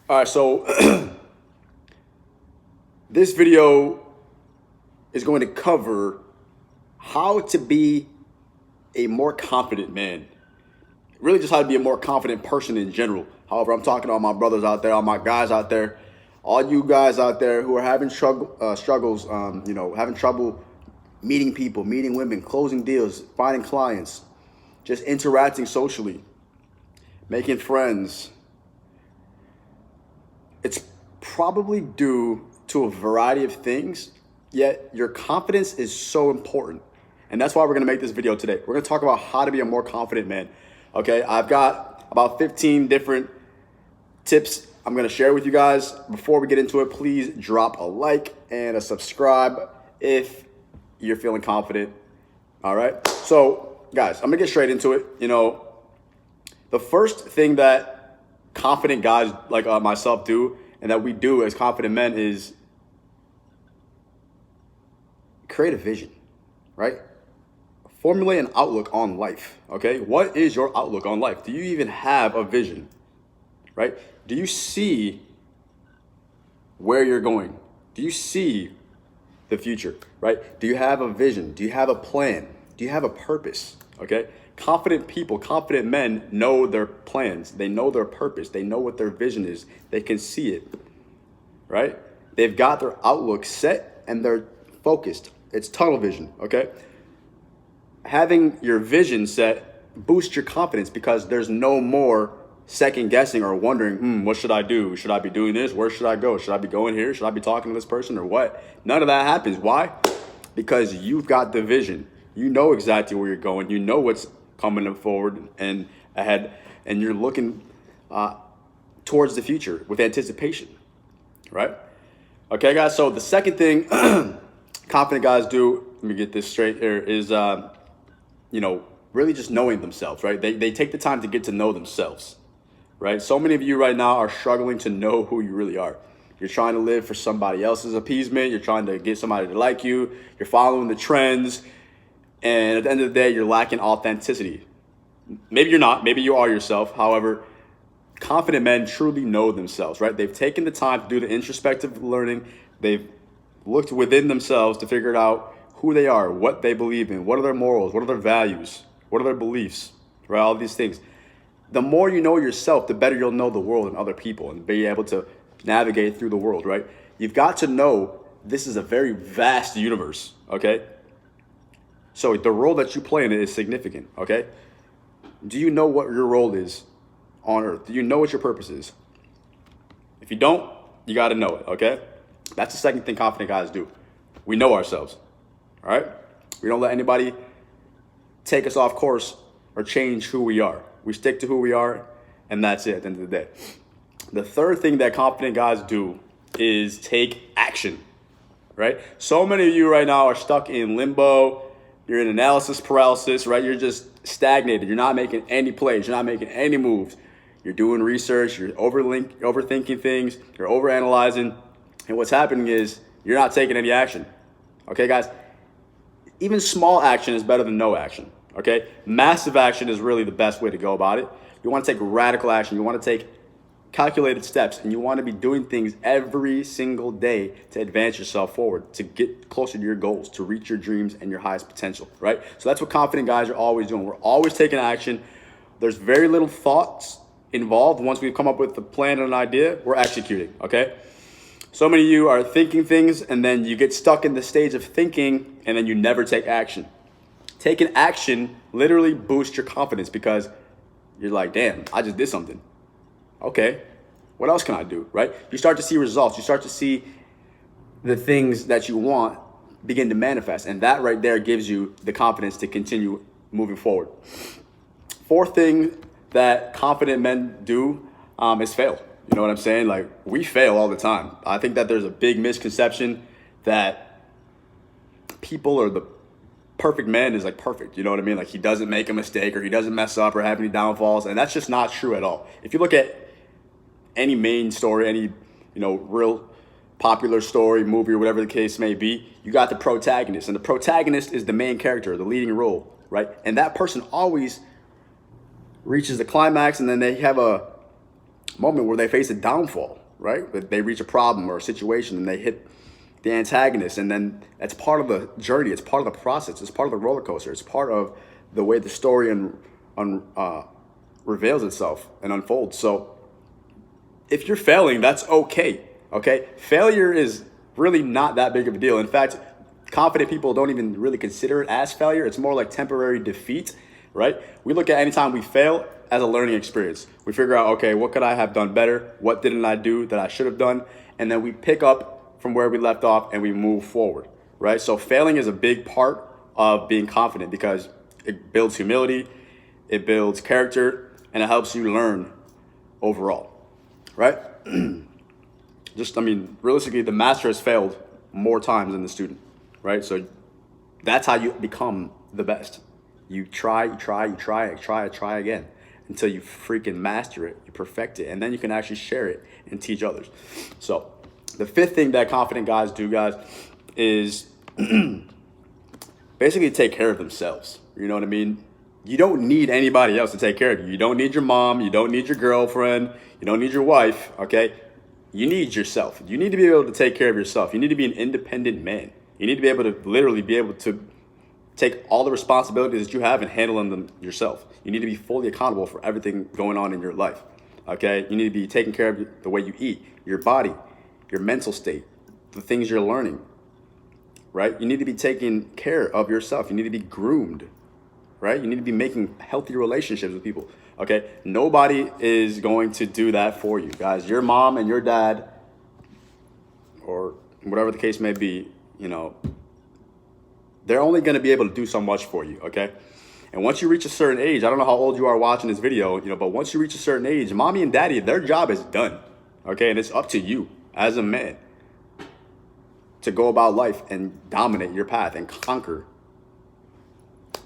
All right, so this video is going to cover how to be a more confident man. Really just how to be a more confident person in general. However, I'm talking to all my brothers out there, all my guys out there, all you guys out there who are having struggles, having trouble meeting people, meeting women, closing deals, finding clients, just interacting socially, making friends. It's probably due to a variety of things, yet your confidence is so important. And that's why we're gonna make this video today. We're gonna talk about how to be a more confident man. Okay, I've got about 15 different tips I'm gonna share with you guys. Before we get into it, please drop a like and a subscribe if you're feeling confident. All right, so guys, I'm gonna get straight into it. The first thing that confident guys like myself do, and that we do as confident men, is create a vision, right? Formulate an outlook on life, okay? What is your outlook on life? Do you even have a vision, right? Do you see where you're going? Do you see the future, right? Do you have a vision? Do you have a plan? Do you have a purpose, okay? Confident people, confident men know their plans. They know their purpose. They know what their vision is. They can see it, right? They've got their outlook set and they're focused. It's tunnel vision, okay? Having your vision set boosts your confidence because there's no more second guessing or wondering, what should I do? Should I be doing this? Where should I go? Should I be going here? Should I be talking to this person or what? None of that happens. Why? Because you've got the vision. You know exactly where you're going. You know what's coming forward and ahead, and you're looking towards the future with anticipation, right? Okay, guys, so the second thing confident guys do, let me get this straight here, is, really just knowing themselves, right? They take the time to get to know themselves, right? So many of you right now are struggling to know who you really are. You're trying to live for somebody else's appeasement. You're trying to get somebody to like you. You're following the trends. And at the end of the day, you're lacking authenticity. Maybe you're not. Maybe you are yourself. However, confident men truly know themselves, right? They've taken the time to do the introspective learning. They've looked within themselves to figure out who they are, what they believe in, what are their morals, what are their values, what are their beliefs, right? All these things. The more you know yourself, the better you'll know the world and other people and be able to navigate through the world, right? You've got to know this is a very vast universe, okay? So the role that you play in it is significant, okay? Do you know what your role is on earth? Do you know what your purpose is? If you don't, you got to know it, okay? That's the second thing confident guys do. We know ourselves, all right? We don't let anybody take us off course or change who we are. We stick to who we are, and that's it at the end of the day. The third thing that confident guys do is take action, right? So many of you right now are stuck in limbo. You're in analysis paralysis, right? You're just stagnated. You're not making any plays. You're not making any moves. You're doing research. You're overthinking things. You're overanalyzing. And what's happening is you're not taking any action. Okay, guys? Even small action is better than no action. Okay? Massive action is really the best way to go about it. You want to take radical action. You want to take calculated steps, and you want to be doing things every single day to advance yourself forward, to get closer to your goals, to reach your dreams and your highest potential, right? So that's what confident guys are always doing. We're always taking action. There's very little thoughts involved. Once we come up with a plan and an idea, we're executing, okay? So many of you are thinking things, and then you get stuck in the stage of thinking, and then you never take action. Taking action literally boosts your confidence because you're like, damn, I just did something. Okay, what else can I do, right? You start to see results. You start to see the things that you want begin to manifest. And that right there gives you the confidence to continue moving forward. Fourth thing that confident men do is fail. You know what I'm saying? Like, we fail all the time. I think that there's a big misconception that people or the perfect man is like perfect. You know what I mean? Like, he doesn't make a mistake or he doesn't mess up or have any downfalls. And that's just not true at all. If you look at any main story, any, real popular story, movie, or whatever the case may be, you got the protagonist. And the protagonist is the main character, the leading role, right? And that person always reaches the climax, and then they have a moment where they face a downfall, right? That they reach a problem or a situation and they hit the antagonist, and then it's part of the journey. It's part of the process. It's part of the roller coaster. It's part of the way the story reveals itself and unfolds. So if you're failing, that's okay. Okay, failure is really not that big of a deal. In fact, confident people don't even really consider it as failure. It's more like temporary defeat, right? We look at any time we fail as a learning experience. We figure out, okay, what could I have done better? What didn't I do that I should have done? And then we pick up from where we left off and we move forward, right? So failing is a big part of being confident because it builds humility, it builds character, and it helps you learn overall, right? Realistically, the master has failed more times than the student, right? So that's how you become the best. You try again until you freaking master it, you perfect it, and then you can actually share it and teach others. So the fifth thing that confident guys do, guys, is basically take care of themselves. You know what I mean? You don't need anybody else to take care of you. You don't need your mom. You don't need your girlfriend. You don't need your wife, okay? You need yourself. You need to be able to take care of yourself. You need to be an independent man. You need to be able to literally be able to take all the responsibilities that you have and handle them yourself. You need to be fully accountable for everything going on in your life, okay? You need to be taking care of the way you eat, your body, your mental state, the things you're learning, right? You need to be taking care of yourself. You need to be groomed, right? You need to be making healthy relationships with people, okay? Nobody is going to do that for you, guys. Your mom and your dad, or whatever the case may be, you know, they're only going to be able to do so much for you, okay? And once you reach a certain age, I don't know how old you are watching this video, you know, but once you reach a certain age, mommy and daddy, their job is done, okay? And it's up to you as a man to go about life and dominate your path and conquer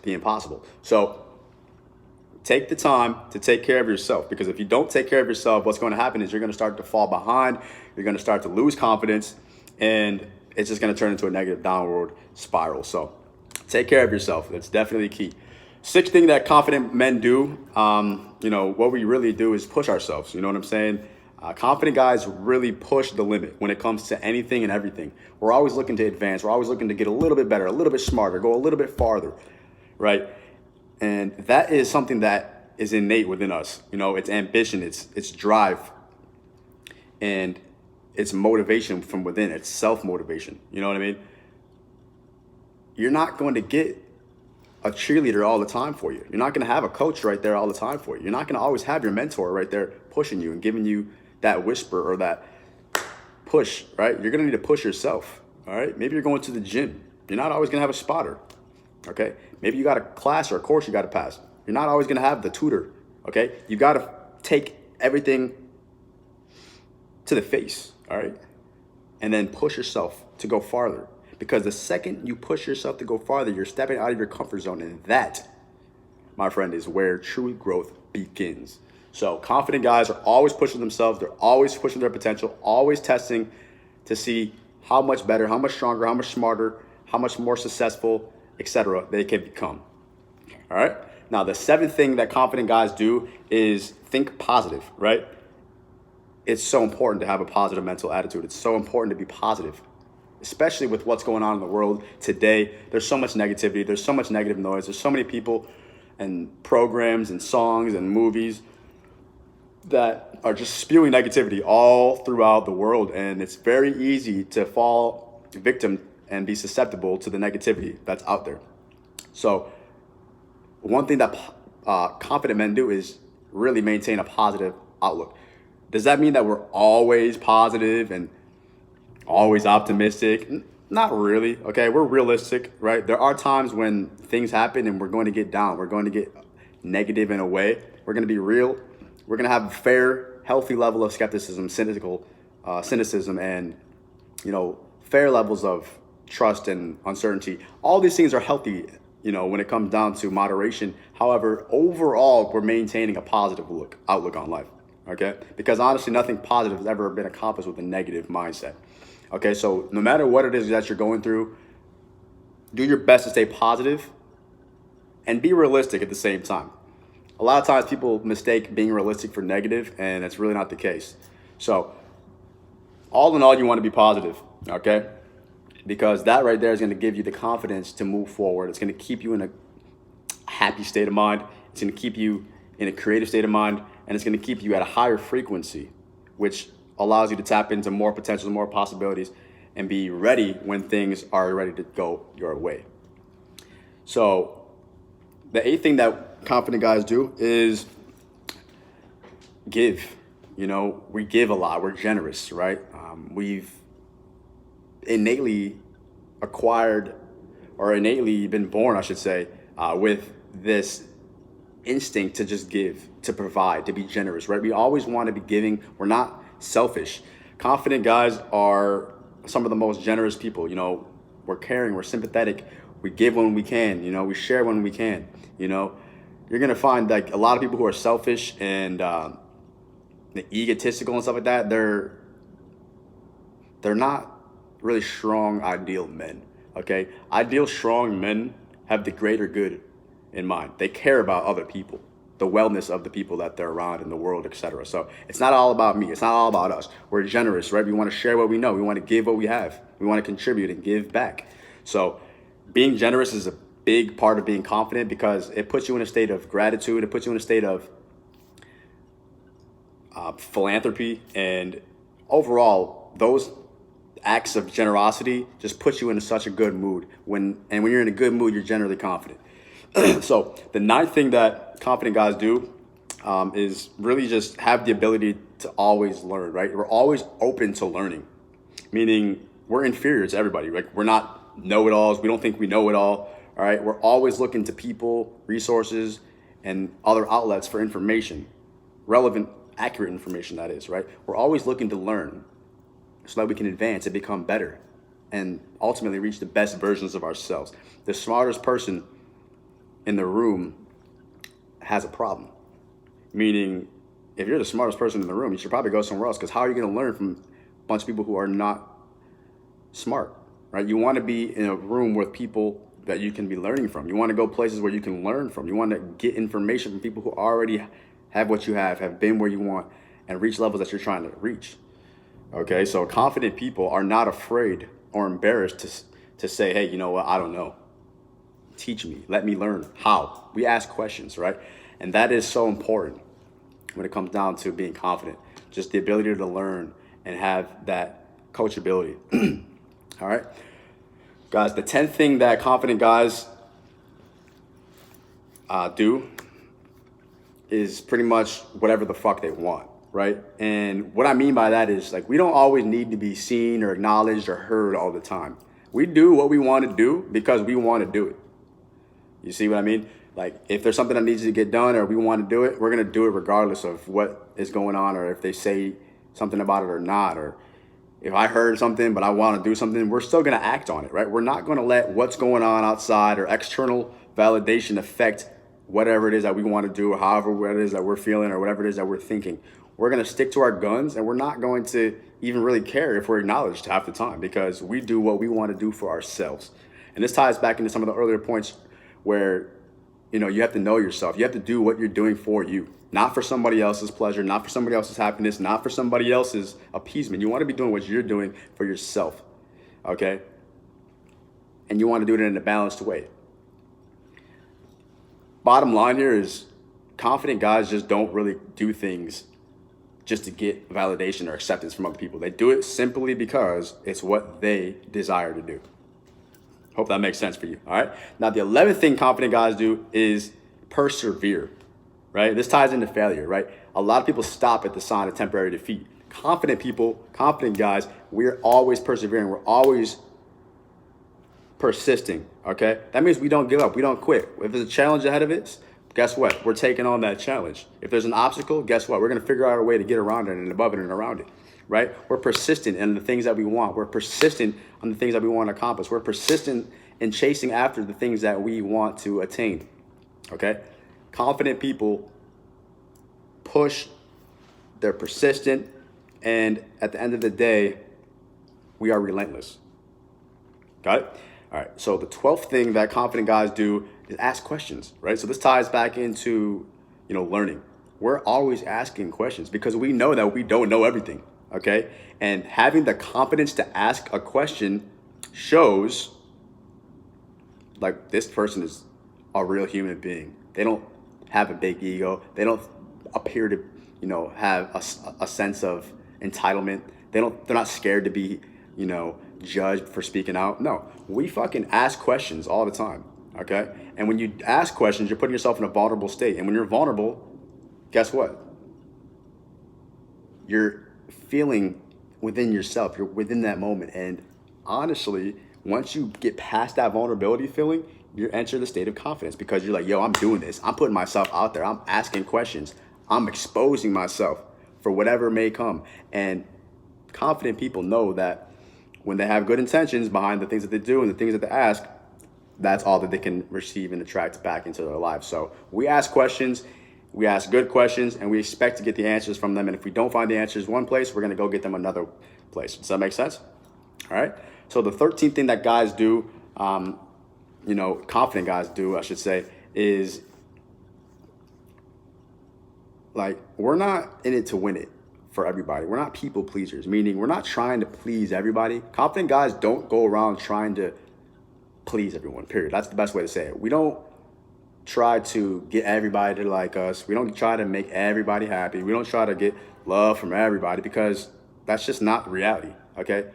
the impossible. So take the time to take care of yourself, because if you don't take care of yourself, what's going to happen is you're going to start to fall behind. You're going to start to lose confidence, and it's just going to turn into a negative downward spiral. So take care of yourself. That's definitely key. Sixth thing that confident men do, what we really do is push ourselves. You know what I'm saying? Confident guys really push the limit when it comes to anything and everything. We're always looking to advance. We're always looking to get a little bit better, a little bit smarter, go a little bit farther, right? And that is something that is innate within us. You know, it's ambition, it's drive, and it's motivation from within. It's self-motivation. You know what I mean? You're not going to get a cheerleader all the time for you. You're not going to have a coach right there all the time for you. You're not going to always have your mentor right there pushing you and giving you that whisper or that push, right? You're going to need to push yourself, all right? Maybe you're going to the gym. You're not always going to have a spotter, okay? Maybe you got a class or a course you got to pass. You're not always going to have the tutor, okay? You got to take everything to the face, all right? And then push yourself to go farther. Because the second you push yourself to go farther, you're stepping out of your comfort zone. And that, my friend, is where true growth begins. So confident guys are always pushing themselves. They're always pushing their potential, always testing to see how much better, how much stronger, how much smarter, how much more successful, etc. they can become. All right? Now, the seventh thing that confident guys do is think positive, right? It's so important to have a positive mental attitude. It's so important to be positive, especially with what's going on in the world today. There's so much negativity. There's so much negative noise. There's so many people and programs and songs and movies that are just spewing negativity all throughout the world. And it's very easy to fall victim and be susceptible to the negativity that's out there. So one thing that confident men do is really maintain a positive outlook. Does that mean that we're always positive and always optimistic? Not really, okay? We're realistic, right? There are times when things happen and we're going to get down. We're going to get negative in a way. We're going to be real. We're going to have a fair, healthy level of skepticism, cynicism, and, fair levels of trust and uncertainty. All these things are healthy, when it comes down to moderation. However, overall, we're maintaining a positive outlook on life, okay? Because honestly, nothing positive has ever been accomplished with a negative mindset. Okay, so no matter what it is that you're going through, do your best to stay positive and be realistic at the same time. A lot of times people mistake being realistic for negative, and that's really not the case. So, all in all, you want to be positive, okay? Because that right there is going to give you the confidence to move forward. It's going to keep you in a happy state of mind. It's going to keep you in a creative state of mind, and it's going to keep you at a higher frequency, which allows you to tap into more potential, more possibilities, and be ready when things are ready to go your way. So the eighth thing that confident guys do is give. You know, we give a lot. We're generous, right? We've innately acquired, or innately been born, I should say, with this instinct to just give, to provide, to be generous, right? We always want to be giving. We're not selfish. Confident guys are some of the most generous people. You know, we're caring, we're sympathetic, we give when we can, you know, we share when we can. You know, you're gonna find like a lot of people who are selfish and egotistical and stuff like that, they're not really strong ideal men. Okay, ideal strong men have the greater good in mind. They care about other people, the wellness of the people that they're around in the world, etc. So it's not all about me. It's not all about us. We're generous, right? We want to share what we know. We want to give what we have. We want to contribute and give back. So being generous is a big part of being confident because it puts you in a state of gratitude. It puts you in a state of philanthropy, and overall, those acts of generosity just put you in such a good mood. When you're in a good mood, you're generally confident. So the ninth thing that confident guys do is really just have the ability to always learn, right? We're always open to learning, meaning we're inferior to everybody. Like, we're not know-it-alls. We don't think we know it all right? We're always looking to people, resources, and other outlets for information, relevant, accurate information, that is, right? We're always looking to learn so that we can advance and become better and ultimately reach the best versions of ourselves. The smartest person in the room has a problem. Meaning, if you're the smartest person in the room, you should probably go somewhere else, because how are you going to learn from a bunch of people who are not smart, right? You want to be in a room with people that you can be learning from. You want to go places where you can learn from. You want to get information from people who already have what you have been where you want, and reach levels that you're trying to reach. Okay, so confident people are not afraid or embarrassed to say, hey, you know what, I don't know. Teach me, let me learn. How? We ask questions, right? And that is so important when it comes down to being confident. Just the ability to learn and have that coachability. All right, guys, the 10th thing that confident guys do is pretty much whatever the fuck they want, right? And what I mean by that is, like, we don't always need to be seen or acknowledged or heard all the time. We do what we want to do because we want to do it. You see what I mean? Like, if there's something that needs to get done or we want to do it, we're going to do it regardless of what is going on, or if they say something about it or not, or if I heard something but I want to do something, we're still going to act on it, right? We're not going to let what's going on outside or external validation affect whatever it is that we want to do, or however it is that we're feeling, or whatever it is that we're thinking. We're going to stick to our guns, and we're not going to even really care if we're acknowledged half the time, because we do what we want to do for ourselves. And this ties back into some of the earlier points where, you know, you have to know yourself. You have to do what you're doing for you, not for somebody else's pleasure, not for somebody else's happiness, not for somebody else's appeasement. You want to be doing what you're doing for yourself, okay? And you want to do it in a balanced way. Bottom line here is, confident guys just don't really do things just to get validation or acceptance from other people. They do it simply because it's what they desire to do. Hope that makes sense for you, all right? Now, the 11th thing confident guys do is persevere, right? This ties into failure, right? A lot of people stop at the sign of temporary defeat. Confident people, confident guys, we're always persevering. We're always persisting, okay? That means we don't give up. We don't quit. If there's a challenge ahead of it, guess what? We're taking on that challenge. If there's an obstacle, guess what? We're going to figure out a way to get around it and above it and around it, right? We're persistent in the things that we want. We're persistent on the things that we want to accomplish. We're persistent in chasing after the things that we want to attain, okay? Confident people push, they're persistent, and at the end of the day, we are relentless. Got it? All right, so the 12th thing that confident guys do is ask questions, right? So this ties back into, learning. We're always asking questions because we know that we don't know everything. Okay. And having the confidence to ask a question shows like this person is a real human being. They don't have a big ego. They don't appear to, have a sense of entitlement. They're not scared to be, judged for speaking out. No, we fucking ask questions all the time. Okay. And when you ask questions, you're putting yourself in a vulnerable state. And when you're vulnerable, guess what? You're feeling within yourself. You're within that moment. And honestly, once you get past that vulnerability feeling, you enter the state of confidence because you're like, yo, I'm doing this. I'm putting myself out there. I'm asking questions. I'm exposing myself for whatever may come. And confident people know that when they have good intentions behind the things that they do and the things that they ask, that's all that they can receive and attract back into their lives. So we ask questions, we ask good questions, and we expect to get the answers from them. And if we don't find the answers one place, we're going to go get them another place. Does that make sense? All right. So the 13th thing that guys do, confident guys do, I should say, is like, we're not in it to win it for everybody. We're not people pleasers, meaning we're not trying to please everybody. Confident guys don't go around trying to please everyone, period. That's the best way to say it. We don't try to get everybody to like us. We don't try to make everybody happy. We don't try to get love from everybody because that's just not reality, okay?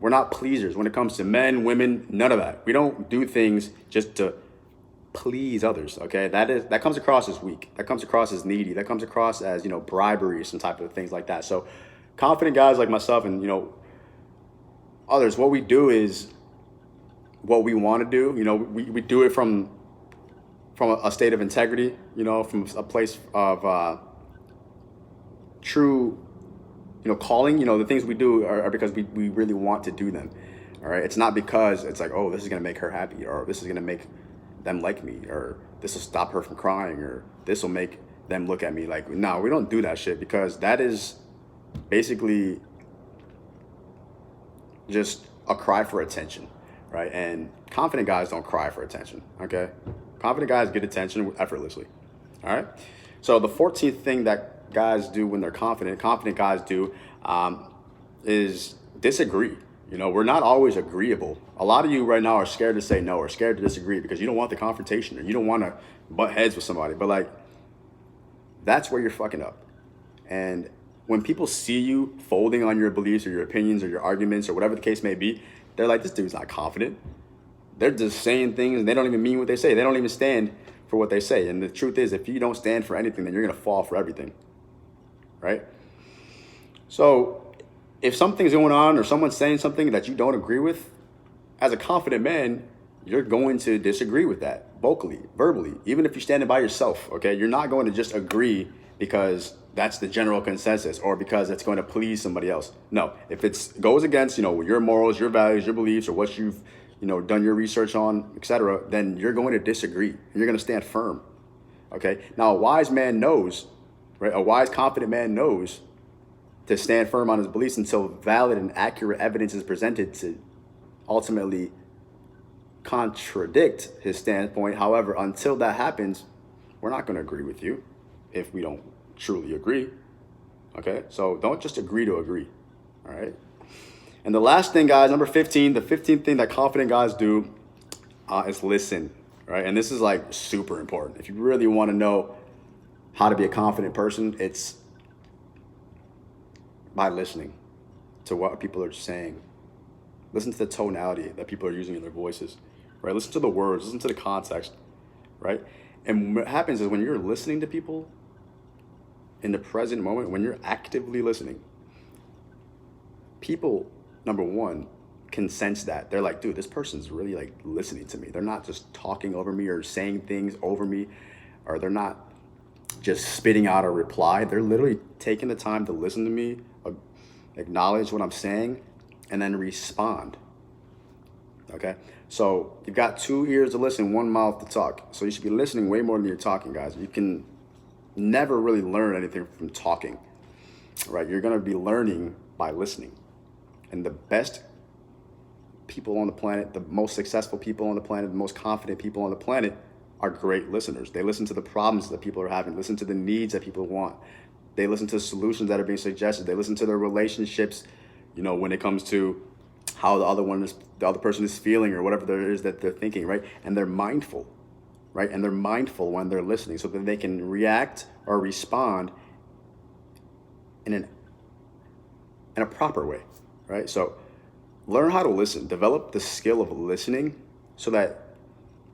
We're not pleasers when it comes to men, women, none of that. We don't do things just to please others, okay? That comes across as weak. That comes across as needy. That comes across as, bribery or some type of things like that. So confident guys like myself and, others, what we do is what we want to do. We do it from a state of integrity, from a place of true, calling. The things we do are because we really want to do them. All right. It's not because it's like, oh, this is going to make her happy, or this is going to make them like me, or this will stop her from crying, or this will make them look at me like, no, we don't do that shit because that is basically just a cry for attention. Right? And confident guys don't cry for attention, okay? Confident guys get attention effortlessly, all right? So the 14th thing that guys do when they're confident guys do is disagree. We're not always agreeable. A lot of you right now are scared to say no or scared to disagree because you don't want the confrontation or you don't want to butt heads with somebody. But like, that's where you're fucking up. And when people see you folding on your beliefs or your opinions or your arguments or whatever the case may be, they're like, this dude's not confident. They're just saying things and they don't even mean what they say. They don't even stand for what they say. And the truth is, if you don't stand for anything, then you're going to fall for everything. Right? So if something's going on or someone's saying something that you don't agree with, as a confident man, you're going to disagree with that vocally, verbally, even if you're standing by yourself. Okay? You're not going to just agree because that's the general consensus or because it's going to please somebody else. No, if it goes against, your morals, your values, your beliefs, or what you've, done your research on, etc., then you're going to disagree. And you're going to stand firm. Okay. Now, a wise man knows, right? A wise, confident man knows to stand firm on his beliefs until valid and accurate evidence is presented to ultimately contradict his standpoint. However, until that happens, we're not going to agree with you if we don't truly agree. Okay, so don't just agree to agree. All right. And the last thing, guys, number 15, the 15th thing that confident guys do is listen. Right. And this is like super important. If you really want to know how to be a confident person, it's by listening to what people are saying. Listen to the tonality that people are using in their voices. Right. Listen to the words, listen to the context. Right. And what happens is when you're listening to people, in the present moment, when you're actively listening, people, number one, can sense that. They're like, dude, this person's really like listening to me. They're not just talking over me or saying things over me, or they're not just spitting out a reply. They're literally taking the time to listen to me, acknowledge what I'm saying, and then respond. Okay? So you've got 2 ears to listen, 1 mouth to talk. So you should be listening way more than you're talking, guys. You can never really learn anything from talking, right? You're going to be learning by listening. And the best people on the planet, the most successful people on the planet, the most confident people on the planet are great listeners. They listen to the problems that people are having, listen to the needs that people want. They listen to solutions that are being suggested. They listen to their relationships, when it comes to how the other person is feeling or whatever there is that they're thinking, right? And they're mindful, right? And they're mindful when they're listening so that they can react or respond in a proper way, right? So learn how to listen, develop the skill of listening so that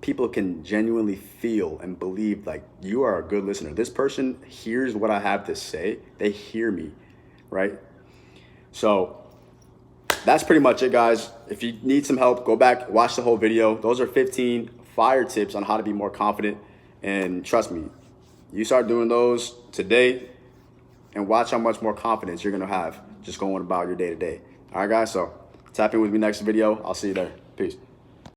people can genuinely feel and believe like you are a good listener. This person hears what I have to say. They hear me, right? So that's pretty much it, guys. If you need some help, go back, watch the whole video. Those are 15 fire tips on how to be more confident. And trust me, you start doing those today and watch how much more confidence you're going to have just going about your day to day. All right, guys. So tap in with me next video. I'll see you there. Peace.